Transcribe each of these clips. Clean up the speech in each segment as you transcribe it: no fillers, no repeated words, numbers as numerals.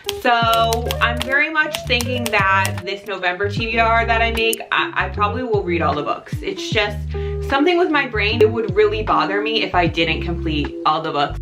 So I'm very much thinking that this November TBR that I make, I probably will read all the books. It's just something with my brain. It would really bother me if I didn't complete all the books.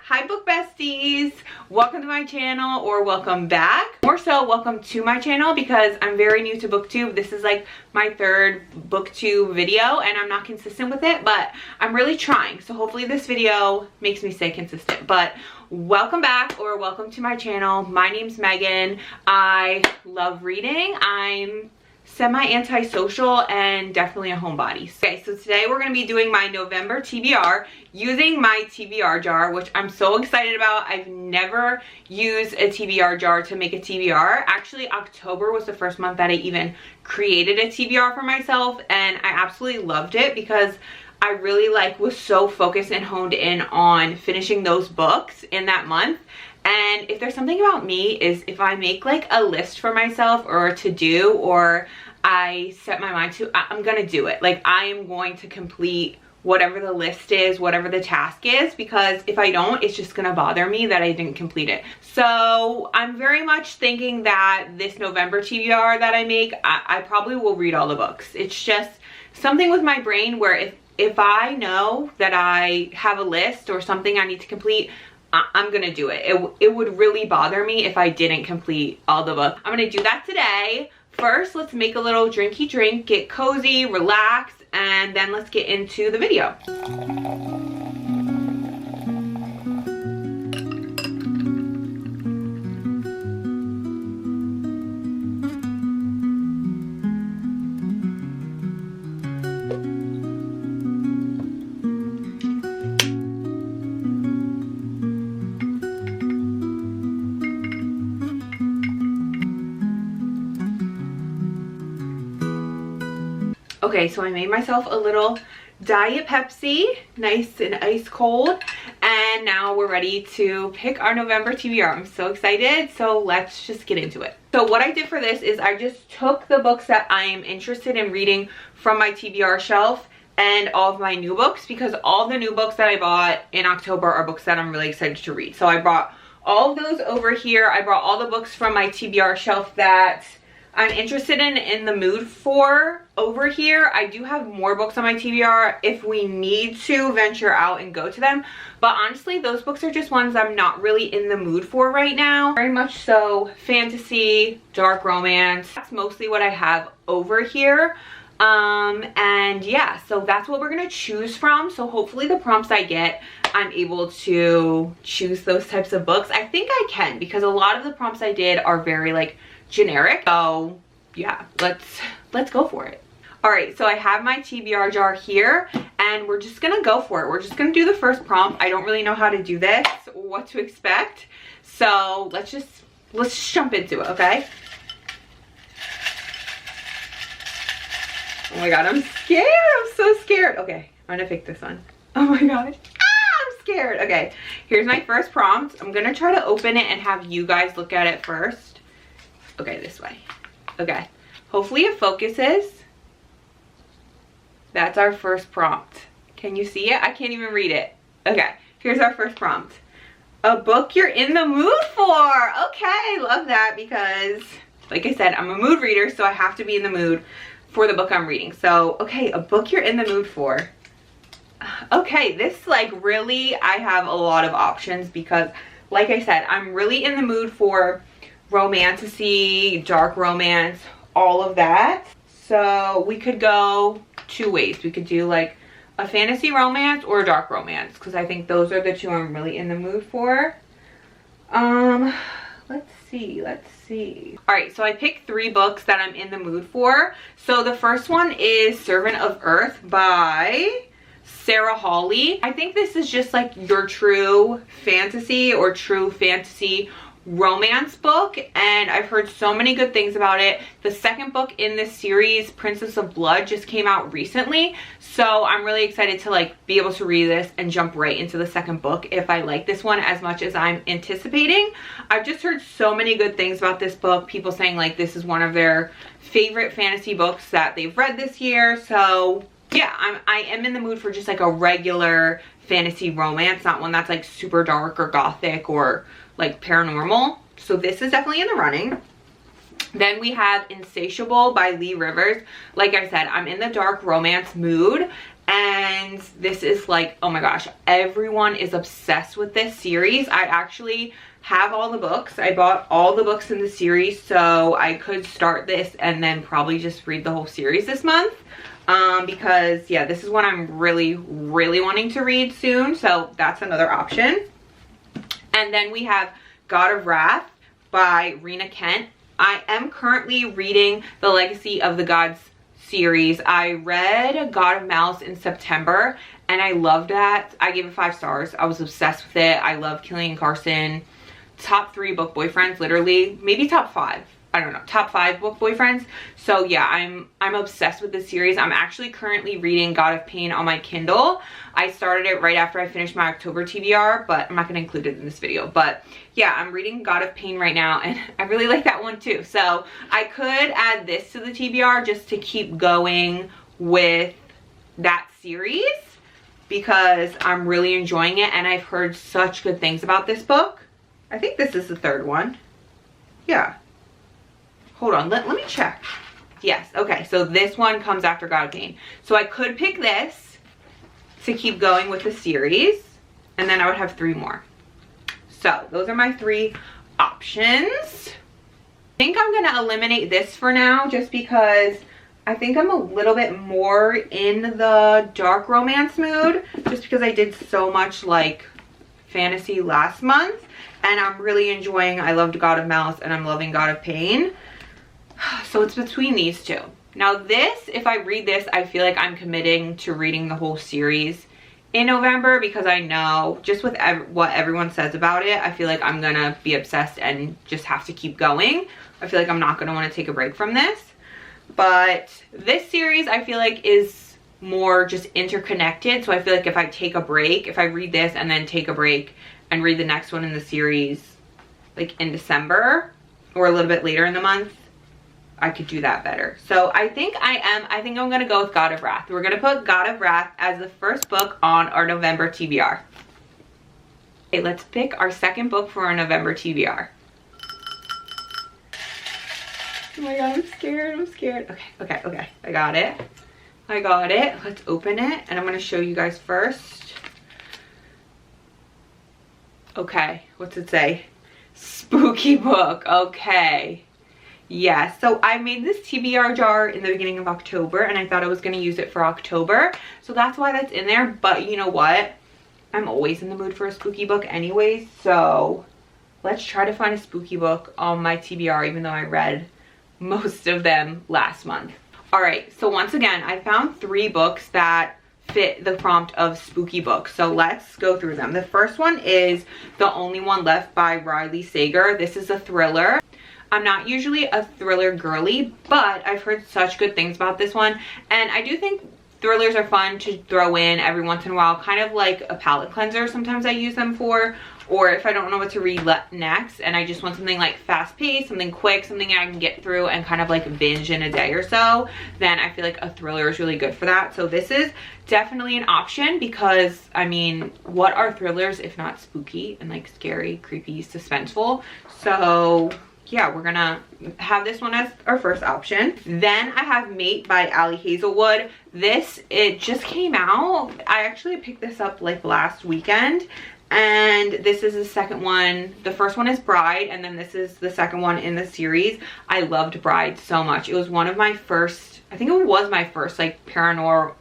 Hi book besties, welcome to my channel, or welcome back. More so, welcome to my channel because I'm very new to booktube. This is like my third booktube video and I'm not consistent with it, but I'm really trying. So hopefully this video makes me stay consistent. But welcome back, or welcome to my channel. My name's Megan. I love reading. I'm semi-antisocial and definitely a homebody. Okay, so today we're going to be doing my November TBR using my TBR jar, which I'm so excited about. I've never used a TBR jar to make a TBR. Actually, October was the first month that I even created a TBR for myself, and I absolutely loved it because I really was so focused and honed in on finishing those books in that month. And if there's something about me is if I make like a list for myself or a to-do, or I set my mind to, I'm gonna do it. Like, I am going to complete whatever the list is, whatever the task is, because if I don't, it's just gonna bother me that I didn't complete it. So I'm very much thinking that this November TBR that I make, I probably will read all the books. It's just something with my brain where if I know that I have a list or something I need to complete, I'm gonna do it. It would really bother me if I didn't complete all the books. I'm gonna do that today. First, let's make a little drinky drink, get cozy, relax, and then let's get into the video. Okay, so I made myself a little Diet Pepsi, nice and ice cold, and now we're ready to pick our November TBR. I'm so excited, so let's just get into it. So what I did for this is I just took the books that I am interested in reading from my TBR shelf and all of my new books, because all the new books that I bought in October are books that I'm really excited to read. So I brought all of those over here. I brought all the books from my TBR shelf that I'm interested in the mood for over here. I do have more books on my TBR if we need to venture out and go to them, but honestly those books are just ones I'm not really in the mood for right now. Very much so fantasy, dark romance. That's mostly what I have over here. And yeah, so that's what we're gonna choose from. So hopefully the prompts I get, I'm able to choose those types of books. I think I can, because a lot of the prompts I did are very like generic. So yeah, let's go for it. All right, so I have my TBR jar here and we're just gonna go for it. We're just gonna do the first prompt. I don't really know how to do this or what to expect, so let's just jump into it. Okay. Oh my god, I'm scared. I'm so scared. Okay, I'm gonna pick this one. Oh my god, I'm scared. Okay, here's my first prompt. I'm gonna try to open it and have you guys look at it first. Okay, this way. Okay, hopefully it focuses. That's our first prompt. Can you see it? I can't even read it. Okay, here's our first prompt. A book you're in the mood for. Okay, love that, because like I said, I'm a mood reader, so I have to be in the mood for the book I'm reading. So, okay, a book you're in the mood for. Okay, this really, I have a lot of options because like I said, I'm really in the mood for romantasy, dark romance, all of that. So we could go two ways. We could do like a fantasy romance or a dark romance, because I think those are the two I'm really in the mood for. Let's see. All right, so I picked 3 books that I'm in the mood for. So the first one is Servant of Earth by Sarah Hawley. I think this is just like your true fantasy or true fantasy romance book, and I've heard so many good things about it. The second book in this series, Princess of Blood, just came out recently, so I'm really excited to be able to read this and jump right into the second book if I like this one as much as I'm anticipating. I've just heard so many good things about this book, people saying this is one of their favorite fantasy books that they've read this year. So yeah, I am in the mood for just a regular fantasy romance, not one that's like super dark or gothic or like paranormal. So this is definitely in the running. Then we have Insatiable by Lee Rivers. Like I said, I'm in the dark romance mood, and this is like, oh my gosh, everyone is obsessed with this series. I actually have all the books. I bought all the books in the series, so I could start this and then probably just read the whole series this month. Because yeah, this is one I'm really wanting to read soon, so that's another option. And then we have God of Wrath by Rena Kent. I am currently reading the Legacy of the Gods series. I read God of Malice in September and I loved that. I gave it 5 stars. I was obsessed with it. I love Killian Carson. Top 3 book boyfriends, literally. Maybe top 5. I don't know, top 5 book boyfriends. So yeah, I'm obsessed with this series. I'm actually currently reading God of Pain on my Kindle. I started it right after I finished my October TBR, but I'm not going to include it in this video. But yeah, I'm reading God of Pain right now, and I really like that one too. So I could add this to the TBR just to keep going with that series, because I'm really enjoying it and I've heard such good things about this book. I think this is the 3rd one. Yeah. Hold on, let me check. Yes, okay, so this one comes after God of Pain. So I could pick this to keep going with the series, and then I would have 3 more. So those are my 3 options. I think I'm gonna eliminate this for now, just because I think I'm a little bit more in the dark romance mood, just because I did so much like fantasy last month, and I'm really enjoying, I loved God of Malice and I'm loving God of Pain. So it's between these 2. Now this, if I read this, I feel like I'm committing to reading the whole series in November, because I know just with what everyone says about it, I feel like I'm gonna be obsessed and just have to keep going. I feel like I'm not gonna want to take a break from this. But this series I feel like is more just interconnected. So I feel like if I take a break, if I read this and then take a break and read the next one in the series like in December or a little bit later in the month, I could do that better. So I think I'm gonna go with God of Wrath. We're gonna put God of Wrath as the first book on our November TBR. Okay, let's pick our 2nd book for our November TBR. Oh my god, I'm scared. Okay, I got it. Let's open it, and I'm gonna show you guys first. Okay, what's it say? Spooky book, okay. Yeah, so I made this TBR jar in the beginning of October, and I thought I was going to use it for October. So that's why that's in there. But you know what? I'm always in the mood for a spooky book anyways. So let's try to find a spooky book on my TBR, even though I read most of them last month. Alright, so once again, I found 3 books that fit the prompt of spooky books. So let's go through them. The first one is The Only One Left by Riley Sager. This is a thriller. I'm not usually a thriller girly, but I've heard such good things about this one, and I do think thrillers are fun to throw in every once in a while, kind of like a palate cleanser. Sometimes I use them for, or if I don't know what to read next and I just want something like fast paced, something quick, something I can get through and kind of like binge in a day or so, then I feel like a thriller is really good for that. So this is definitely an option, because I mean, what are thrillers if not spooky and like scary, creepy, suspenseful? So yeah, we're gonna have this one as our first option. Then I have Mate by Ali Hazelwood. It just came out. I actually picked this up like last weekend, and this is the second one. The first one is Bride, and then this is the second one in the series. I loved Bride so much. It was one of my first, I think it was my first like paranormal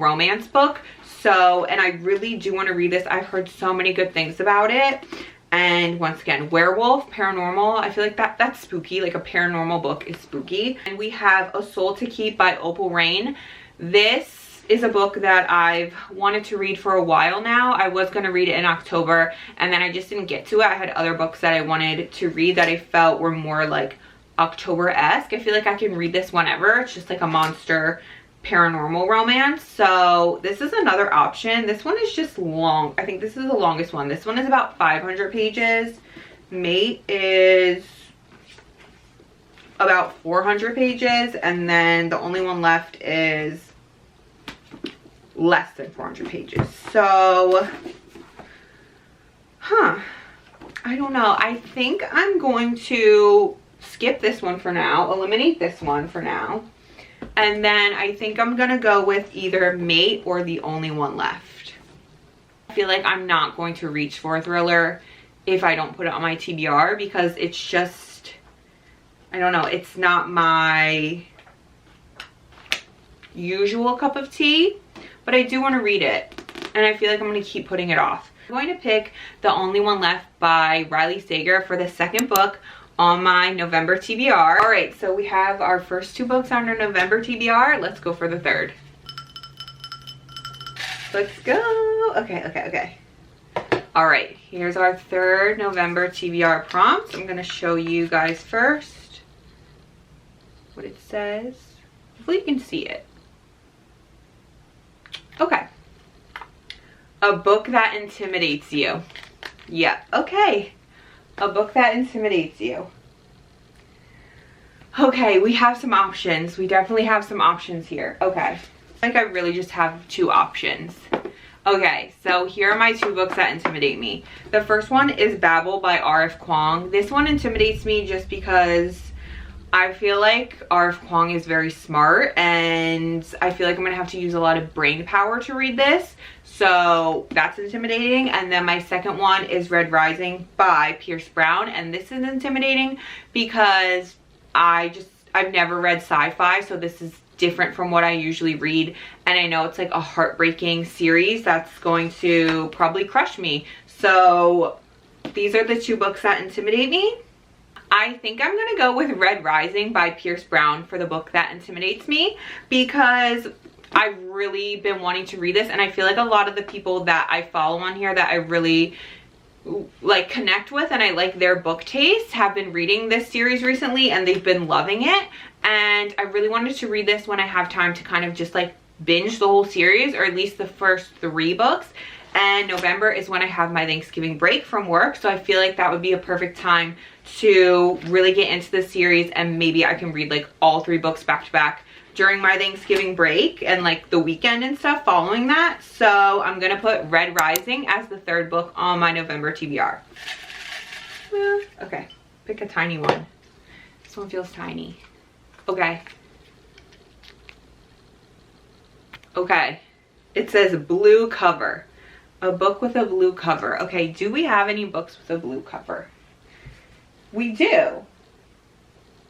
romance book. So, and I really do want to read this. I've heard so many good things about it. And once again, werewolf, paranormal, I feel like that's spooky. Like a paranormal book is spooky. And we have A Soul to Keep by Opal Rain. This is a book that I've wanted to read for a while now. I was going to read it in October, and then I just didn't get to it. I had other books that I wanted to read that I felt were more like October-esque. I feel like I can read this whenever. It's just like a monster paranormal romance. So this is another option. This one is just long. I think this is the longest one. This one is about 500 pages. Mate is about 400 pages, and then The Only One Left is less than 400 pages. So, I don't know. I think I'm going to skip this one for now, eliminate this one for now. And then I think I'm gonna go with either Mate or The Only One Left. I feel like I'm not going to reach for a thriller if I don't put it on my TBR, because it's just, I don't know, it's not my usual cup of tea, but I do want to read it, and I feel like I'm going to keep putting it off. I'm going to pick The Only One Left by Riley Sager for the second book on my November TBR. All right, so we have our first 2 books on our November TBR. Let's go for the third. Let's go. Okay. All right, here's our third November TBR prompt. I'm gonna show you guys first what it says. Hopefully you can see it. Okay. A book that intimidates you. Yeah, okay. A book that intimidates you. Okay, we have some options. We definitely have some options here. Okay. I think I really just have 2 options. Okay, so here are my 2 books that intimidate me. The first one is Babel by R.F. Kuang. This one intimidates me just because I feel like R.F. Kuang is very smart, and I feel like I'm gonna have to use a lot of brain power to read this. So that's intimidating. And then my second one is Red Rising by Pierce Brown, and this is intimidating because I've never read sci-fi, so this is different from what I usually read, and I know it's like a heartbreaking series that's going to probably crush me. So these are the 2 books that intimidate me. I think I'm gonna go with Red Rising by Pierce Brown for the book that intimidates me, because I've really been wanting to read this, and I feel like a lot of the people that I follow on here that I really like connect with and I like their book taste have been reading this series recently, and they've been loving it. And I really wanted to read this when I have time to kind of just like binge the whole series, or at least the first 3 books. And November is when I have my Thanksgiving break from work, so I feel like that would be a perfect time to really get into the series, and maybe I can read like all 3 books back to back during my Thanksgiving break and like the weekend and stuff following that. So I'm gonna put Red Rising as the 3rd book on my November TBR. Okay, pick a tiny one. This one feels tiny. Okay, it says blue cover. A book with a blue cover. Okay, do we have any books with a blue cover? We do.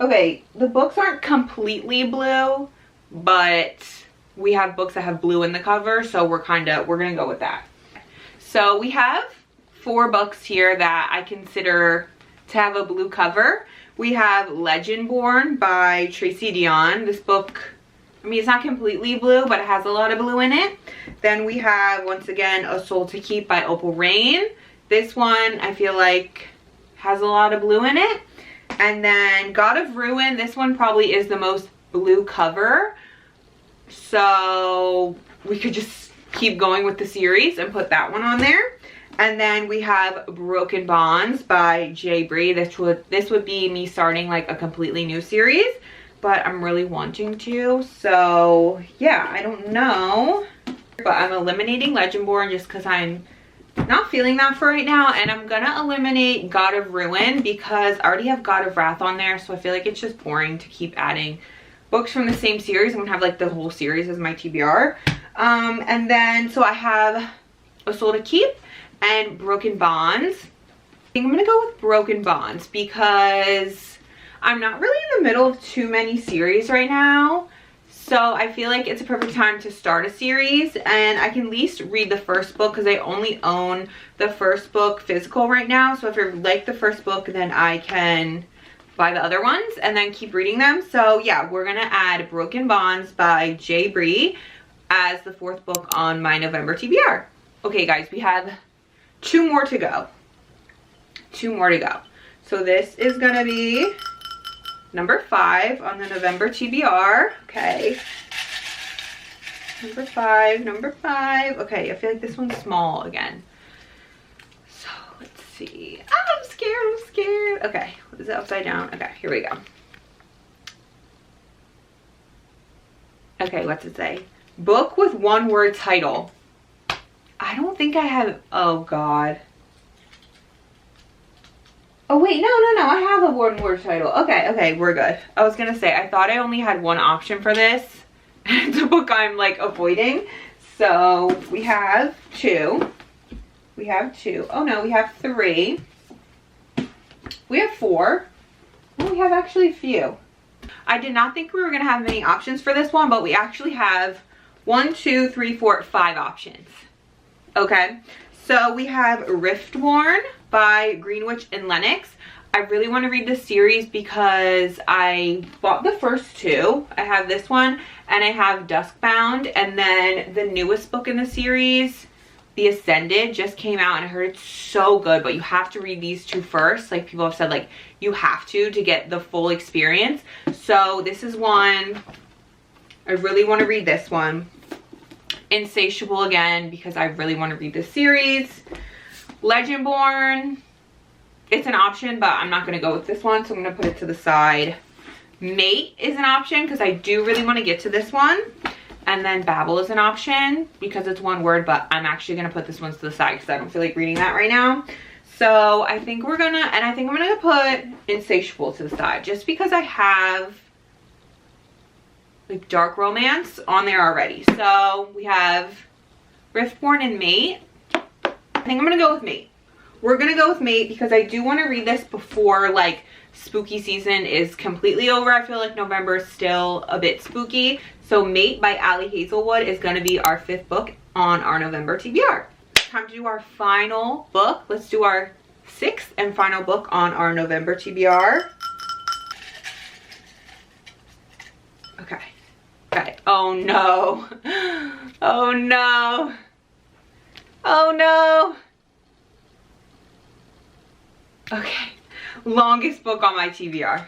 Okay, the books aren't completely blue, but we have books that have blue in the cover, so we're gonna go with that. So we have 4 books here that I consider to have a blue cover. We have Legendborn by Tracy Deonn. This book, I mean, it's not completely blue, but it has a lot of blue in it. Then we have, once again, A Soul to Keep by Opal Rain. This one, I feel like, has a lot of blue in it. And then God of Ruin, this one probably is the most blue cover. So we could just keep going with the series and put that one on there. And then we have Broken Bonds by J. Bree. This would be me starting like a completely new series, but I'm really wanting to. So yeah, I don't know. But I'm eliminating Legendborn just because I'm not feeling that for right now. And I'm gonna eliminate God of Ruin because I already have God of Wrath on there. So I feel like it's just boring to keep adding books from the same series. I'm gonna have like the whole series as my TBR. And then, so I have A Soul to Keep and Broken Bonds. I think I'm gonna go with Broken Bonds because I'm not really in the middle of too many series right now. So I feel like it's a perfect time to start a series, and I can at least read the first book because I only own the first book physical right now. So if I like the first book, then I can buy the other ones and then keep reading them. So yeah, we're gonna add Broken Bonds by J. Bree as the 4th book on my November TBR. Okay guys, we have 2 more to go. 2 more to go. So this is gonna be number 5 on the November TBR. Okay. Number 5, number 5. Okay, I feel like this one's small again. So let's see. Oh, I'm scared. Okay, is it upside down? Okay, here we go. Okay, what's it say? Book with one word title. I don't think I have, oh God. Oh wait, no, I have a one word title. Okay, we're good. I was gonna say, I thought I only had one option for this. It's a book I'm like avoiding. So we have two. We have two. Oh no, we have three. We have four. Oh, we have actually a few. I did not think we were gonna have many options for this one, but we actually have 1, 2, 3, 4, 5 options. Okay, so we have Riftworn by Greenwich and Lennox. I really want to read this series because I bought the first two. I have this one and I have Duskbound, and then the newest book in the series, The Ascended, just came out and I heard it's so good, but you have to read these two first. Like people have said, like you have to get the full experience. So this is one, I really want to read this one. Insatiable again because I really want to read this series. Legendborn, it's an option, but I'm not going to go with this one, so I'm going to put it to the side. Mate is an option because I do really want to get to this one. And then Babel is an option because it's one word, but I'm actually going to put this one to the side because I don't feel like reading that right now. So I think we're going to, and I think I'm going to put Insatiable to the side just because I have like dark romance on there already. So we have Riftborn and Mate. I think I'm gonna go with Mate. We're gonna go with Mate because I do want to read this before like spooky season is completely over. I feel like November is still a bit spooky. So Mate by Ali Hazelwood is gonna be our 5th book on our November TBR. Time to do our final book. Let's do our 6th and final book on our November TBR. Okay. Okay. Oh no. Oh no. Oh no. Okay. Longest book on my TBR.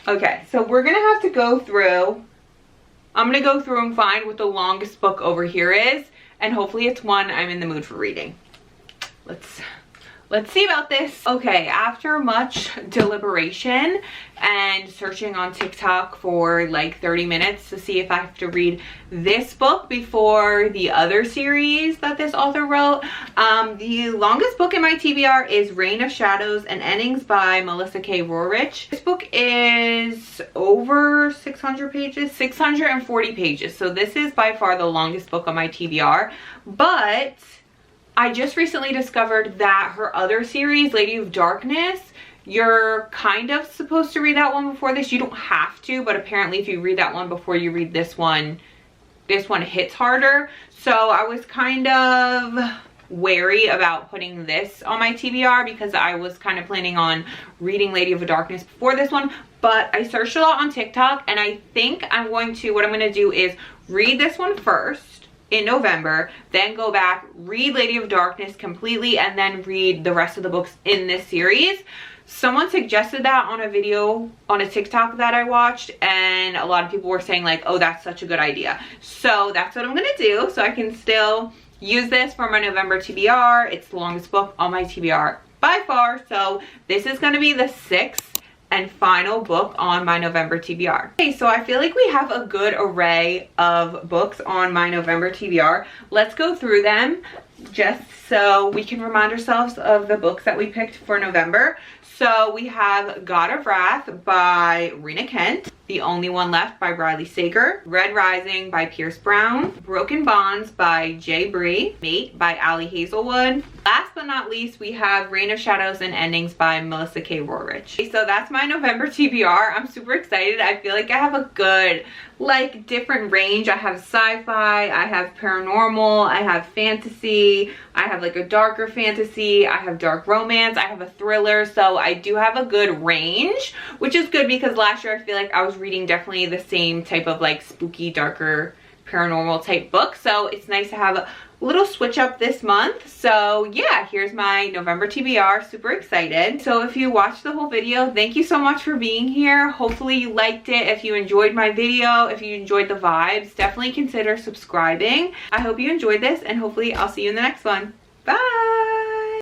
Okay, so we're gonna have to go through. I'm gonna go through and find what the longest book over here is, and hopefully it's one I'm in the mood for reading. Let's see about this. Okay, after much deliberation and searching on TikTok for like 30 minutes to see if I have to read this book before the other series that this author wrote, the longest book in my TBR is Reign of Shadows and Endings by Melissa K. Roerich. This book is over 600 pages, 640 pages. So this is by far the longest book on my TBR, but I just recently discovered that her other series, Lady of Darkness, you're kind of supposed to read that one before this. You don't have to, but apparently if you read that one before you read this one hits harder. So I was kind of wary about putting this on my TBR because I was kind of planning on reading Lady of Darkness before this one. But I searched a lot on TikTok, and I think what I'm going to do is read this one first in November, then go back, read Lady of Darkness completely, and then read the rest of the books in this series. Someone suggested that on a video on a TikTok that I watched, and a lot of people were saying like, oh, that's such a good idea. So that's what I'm gonna do, so I can still use this for my November TBR. It's the longest book on my TBR by far, so this is gonna be the 6th and final book on my November TBR. Okay, so I feel like we have a good array of books on my November TBR. Let's go through them just so we can remind ourselves of the books that we picked for November. So we have God of Wrath by Rena Kent, The Only One Left by Riley Sager, Red Rising by Pierce Brown, Broken Bonds by Jay Bree, Mate by Ali Hazelwood. Last but not least, we have Reign of Shadows and Endings by Melissa K. Roerich. Okay, so that's my November TBR. I'm super excited. I feel like I have a good, like, different range. I have sci-fi, I have paranormal, I have fantasy, I have like a darker fantasy, I have dark romance, I have a thriller. So I do have a good range, which is good because last year I feel like I was reading definitely the same type of like spooky, darker, paranormal type book. So it's nice to have a little switch up this month. So yeah, here's my November TBR. Super excited. So if you watched the whole video, thank you so much for being here. Hopefully you liked it. If you enjoyed my video, if you enjoyed the vibes, definitely consider subscribing. I hope you enjoyed this, and hopefully I'll see you in the next one. Bye.